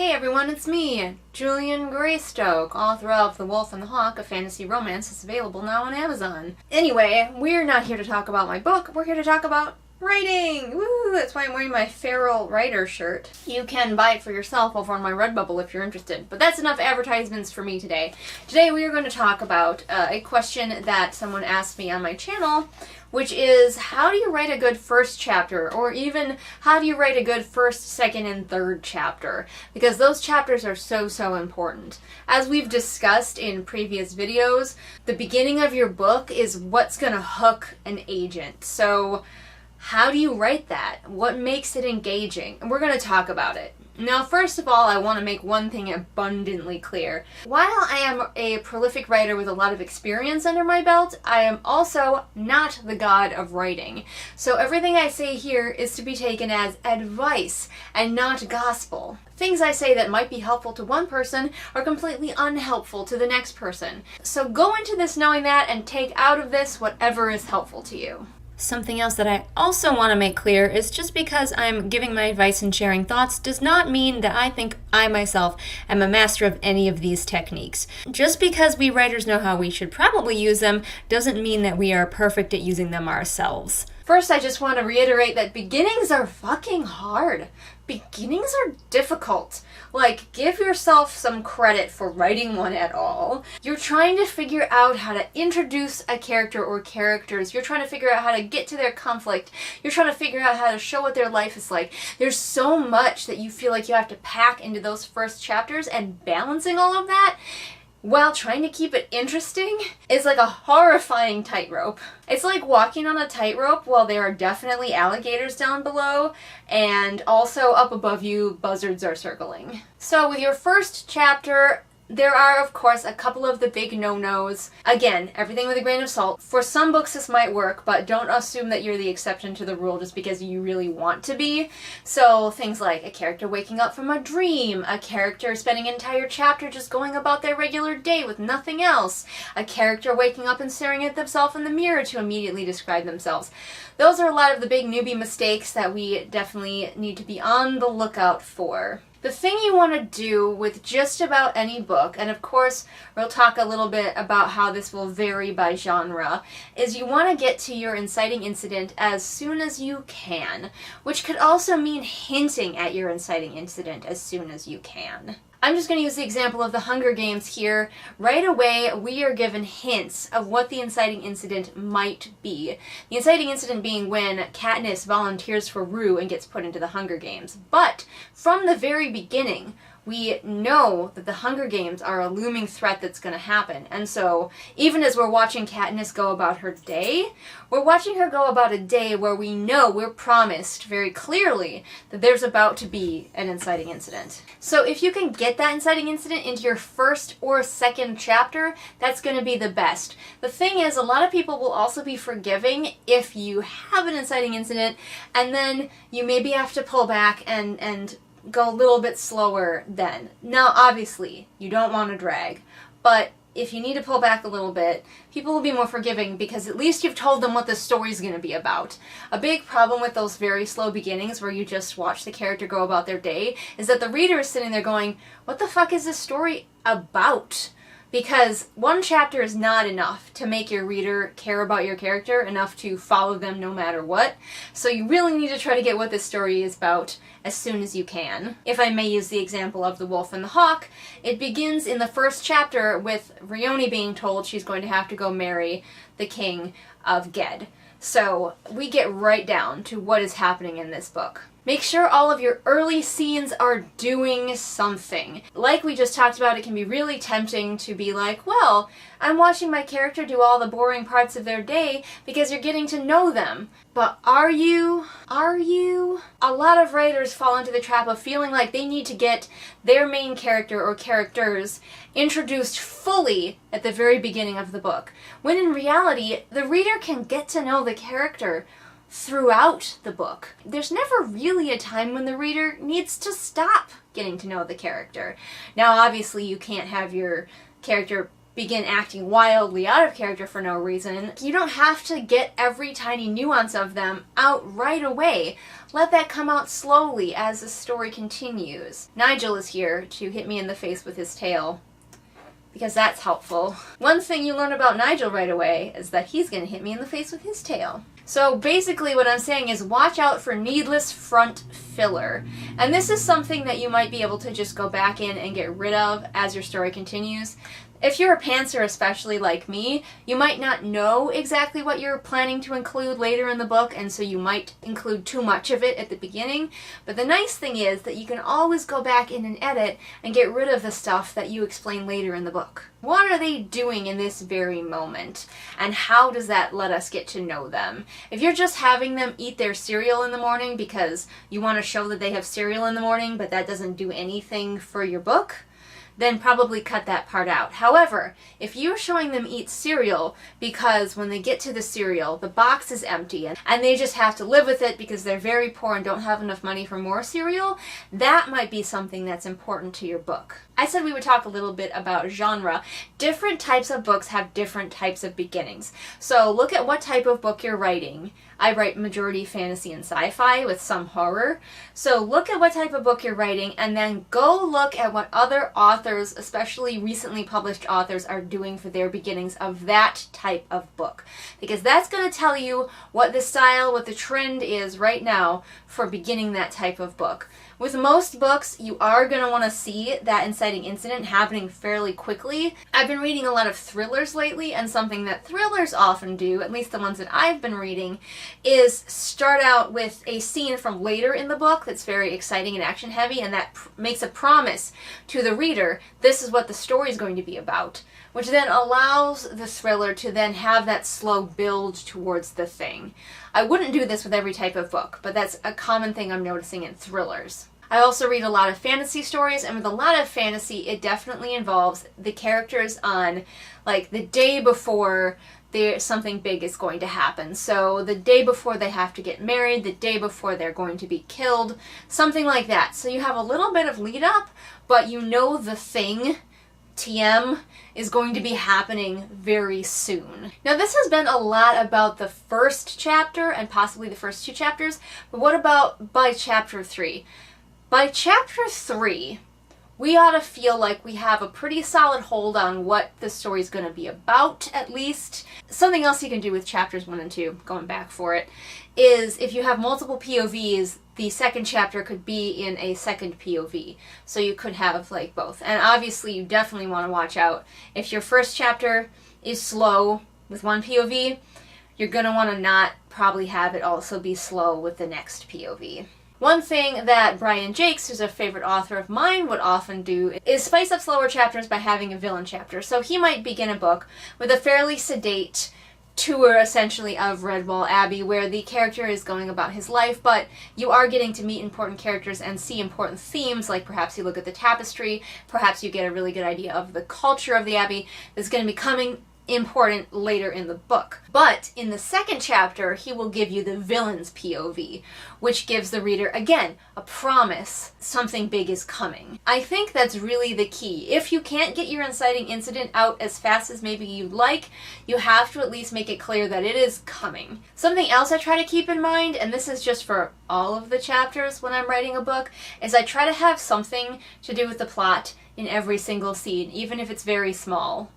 Hey everyone, it's me, Julian Greystoke, author of The Wolf and the Hawk, a fantasy romance that's available now on Amazon. Anyway, we're not here to talk about my book, we're here to talk about writing! Woo! That's why I'm wearing my feral writer shirt. You can buy it for yourself over on my Redbubble if you're interested. But that's enough advertisements for me today. Today we are going to talk about a question that someone asked me on my channel, which is, how do you write a good first chapter? Or even, how do you write a good first, second, and third chapter? Because those chapters are so important. As we've discussed in previous videos, the beginning of your book is what's going to hook an agent. So, how do you write that? What makes it engaging? And we're going to talk about it. Now, first of all, I want to make one thing abundantly clear. While I am a prolific writer with a lot of experience under my belt, I am also not the god of writing. So everything I say here is to be taken as advice and not gospel. Things I say that might be helpful to one person are completely unhelpful to the next person. So go into this knowing that and take out of this whatever is helpful to you. Something else that I also want to make clear is just because I'm giving my advice and sharing thoughts does not mean that I think I myself am a master of any of these techniques. Just because we writers know how we should probably use them doesn't mean that we are perfect at using them ourselves. First, I just want to reiterate that beginnings are fucking hard. Beginnings are difficult. Like, give yourself some credit for writing one at all. You're trying to figure out how to introduce a character or characters. You're trying to figure out how to get to their conflict. You're trying to figure out how to show what their life is like. There's so much that you feel like you have to pack into those first chapters, and balancing all of that while trying to keep it interesting is like a horrifying tightrope. It's like walking on a tightrope while there are definitely alligators down below, and also up above you, buzzards are circling. So with your first chapter, there are, of course, a couple of the big no-nos. Again, everything with a grain of salt. For some books this might work, but don't assume that you're the exception to the rule just because you really want to be. So things like a character waking up from a dream, a character spending an entire chapter just going about their regular day with nothing else, a character waking up and staring at themselves in the mirror to immediately describe themselves. Those are a lot of the big newbie mistakes that we definitely need to be on the lookout for. The thing you want to do with just about any book, and of course we'll talk a little bit about how this will vary by genre, is you want to get to your inciting incident as soon as you can, which could also mean hinting at your inciting incident as soon as you can. I'm just going to use the example of the Hunger Games here. Right away, we are given hints of what the inciting incident might be. The inciting incident being when Katniss volunteers for Rue and gets put into the Hunger Games. But from the very beginning, we know that the Hunger Games are a looming threat that's going to happen. And so, even as we're watching Katniss go about her day, we're watching her go about a day where we know, we're promised very clearly, that there's about to be an inciting incident. So if you can get that inciting incident into your first or second chapter, that's going to be the best. The thing is, a lot of people will also be forgiving if you have an inciting incident, and then you maybe have to pull back and go a little bit slower then. Now, obviously, you don't want to drag, but if you need to pull back a little bit, people will be more forgiving because at least you've told them what the story's going to be about. A big problem with those very slow beginnings where you just watch the character go about their day is that the reader is sitting there going, what the fuck is this story about? Because one chapter is not enough to make your reader care about your character, enough to follow them no matter what. So you really need to try to get what this story is about as soon as you can. If I may use the example of The Wolf and the Hawk, it begins in the first chapter with Rioni being told she's going to have to go marry the king of Ged. So we get right down to what is happening in this book. Make sure all of your early scenes are doing something. Like we just talked about, it can be really tempting to be like, well, I'm watching my character do all the boring parts of their day because you're getting to know them. But are you? Are you? A lot of writers fall into the trap of feeling like they need to get their main character or characters introduced fully at the very beginning of the book, when in reality, the reader can get to know the character throughout the book. There's never really a time when the reader needs to stop getting to know the character. Now, obviously, you can't have your character begin acting wildly out of character for no reason, you don't have to get every tiny nuance of them out right away. Let that come out slowly as the story continues. Nigel is here to hit me in the face with his tail, because that's helpful. One thing you learn about Nigel right away is that he's going to hit me in the face with his tail. So basically what I'm saying is watch out for needless front filler. And this is something that you might be able to just go back in and get rid of as your story continues. If you're a pantser, especially like me, you might not know exactly what you're planning to include later in the book, and so you might include too much of it at the beginning. But the nice thing is that you can always go back in and edit and get rid of the stuff that you explain later in the book. What are they doing in this very moment? And how does that let us get to know them? If you're just having them eat their cereal in the morning because you want to show that they have cereal in the morning, but that doesn't do anything for your book, then probably cut that part out. However, if you're showing them eat cereal because when they get to the cereal, the box is empty and they just have to live with it because they're very poor and don't have enough money for more cereal, that might be something that's important to your book. I said we would talk a little bit about genre. Different types of books have different types of beginnings. So look at what type of book you're writing. I write majority fantasy and sci-fi with some horror. So look at what type of book you're writing and then go look at what other authors, especially recently published authors, are doing for their beginnings of that type of book. Because that's going to tell you what the style, what the trend is right now for beginning that type of book. With most books, you are going to want to see that inciting incident happening fairly quickly. I've been reading a lot of thrillers lately, and something that thrillers often do, at least the ones that I've been reading, is start out with a scene from later in the book that's very exciting and action heavy, and that makes a promise to the reader, this is what the story is going to be about, which then allows the thriller to then have that slow build towards the thing. I wouldn't do this with every type of book, but that's a common thing I'm noticing in thrillers. I also read a lot of fantasy stories, and with a lot of fantasy, it definitely involves the characters on, like, the day before something big is going to happen. So the day before they have to get married, the day before they're going to be killed, something like that. So you have a little bit of lead up, but you know the thing, TM, is going to be happening very soon. Now this has been a lot about the first chapter and possibly the first two chapters, but what about by chapter 3? By chapter 3, we ought to feel like we have a pretty solid hold on what the story's going to be about, at least. Something else you can do with chapters 1 and 2, going back for it, is if you have multiple POVs, the second chapter could be in a second POV. So you could have like both. And obviously you definitely want to watch out. If your first chapter is slow with one POV, you're going to want to not probably have it also be slow with the next POV. One thing that Brian Jakes, who's a favorite author of mine, would often do is spice up slower chapters by having a villain chapter. So he might begin a book with a fairly sedate tour, essentially, of Redwall Abbey, where the character is going about his life, but you are getting to meet important characters and see important themes, like perhaps you look at the tapestry, perhaps you get a really good idea of the culture of the Abbey that's going to be coming important later in the book. But in the second chapter, he will give you the villain's POV, which gives the reader, again, a promise something big is coming. I think that's really the key. If you can't get your inciting incident out as fast as maybe you'd like, you have to at least make it clear that it is coming. Something else I try to keep in mind, and this is just for all of the chapters when I'm writing a book, is I try to have something to do with the plot in every single scene, even if it's very small.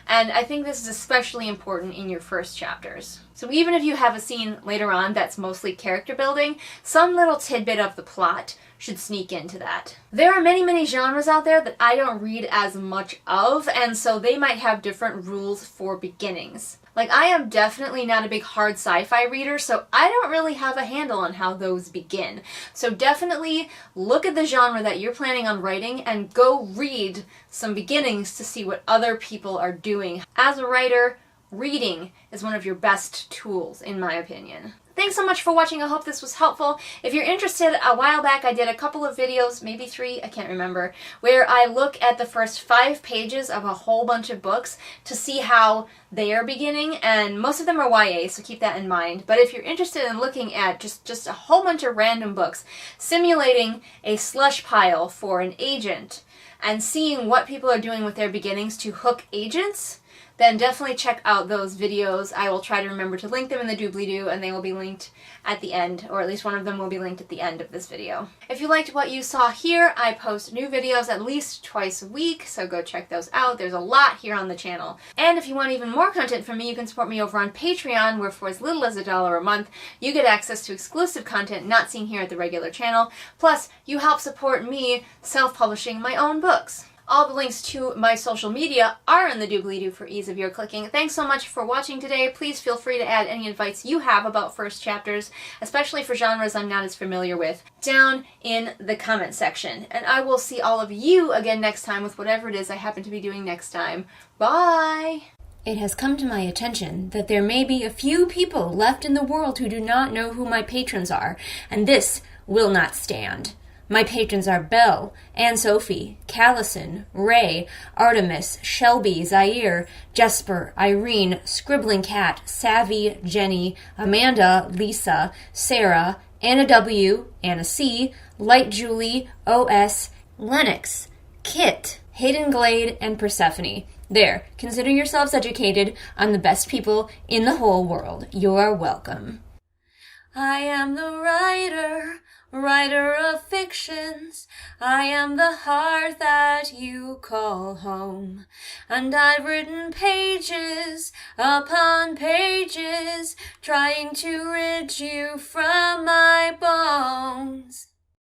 And I think this is especially important in your first chapters. So even if you have a scene later on that's mostly character building, some little tidbit of the plot should sneak into that. There are many, many genres out there that I don't read as much of, and so they might have different rules for beginnings. Like, I am definitely not a big hard sci-fi reader, so I don't really have a handle on how those begin. So definitely look at the genre that you're planning on writing and go read some beginnings to see what other people are doing. As a writer, reading is one of your best tools, in my opinion. Thanks so much for watching. I hope this was helpful. If you're interested, a while back I did a couple of videos, maybe 3, I can't remember, where I look at the first 5 pages of a whole bunch of books to see how they are beginning, and most of them are YA, so keep that in mind. But if you're interested in looking at just a whole bunch of random books, simulating a slush pile for an agent, and seeing what people are doing with their beginnings to hook agents, then definitely check out those videos. I will try to remember to link them in the doobly-doo, and they will be linked at the end, or at least one of them will be linked at the end of this video. If you liked what you saw here, I post new videos at least twice a week, so go check those out. There's a lot here on the channel. And if you want even more content from me, you can support me over on Patreon, where for as little as $1 a month, you get access to exclusive content not seen here at the regular channel. Plus, you help support me self-publishing my own books. All the links to my social media are in the doobly-doo for ease of your clicking. Thanks so much for watching today. Please feel free to add any advice you have about first chapters, especially for genres I'm not as familiar with, down in the comment section. And I will see all of you again next time with whatever it is I happen to be doing next time. Bye! It has come to my attention that there may be a few people left in the world who do not know who my patrons are, and this will not stand. My patrons are Belle, Anne-Sophie, Callison, Ray, Artemis, Shelby, Zaire, Jesper, Irene, Scribbling Cat, Savvy, Jenny, Amanda, Lisa, Sarah, Anna W., Anna C., Light Julie, OS, Lennox, Kit, Hayden Glade, and Persephone. There, consider yourselves educated on the best people in the whole world. You're welcome. I am the writer of fictions. I am the heart that you call home. And I've written pages upon pages, trying to rid you from my bones.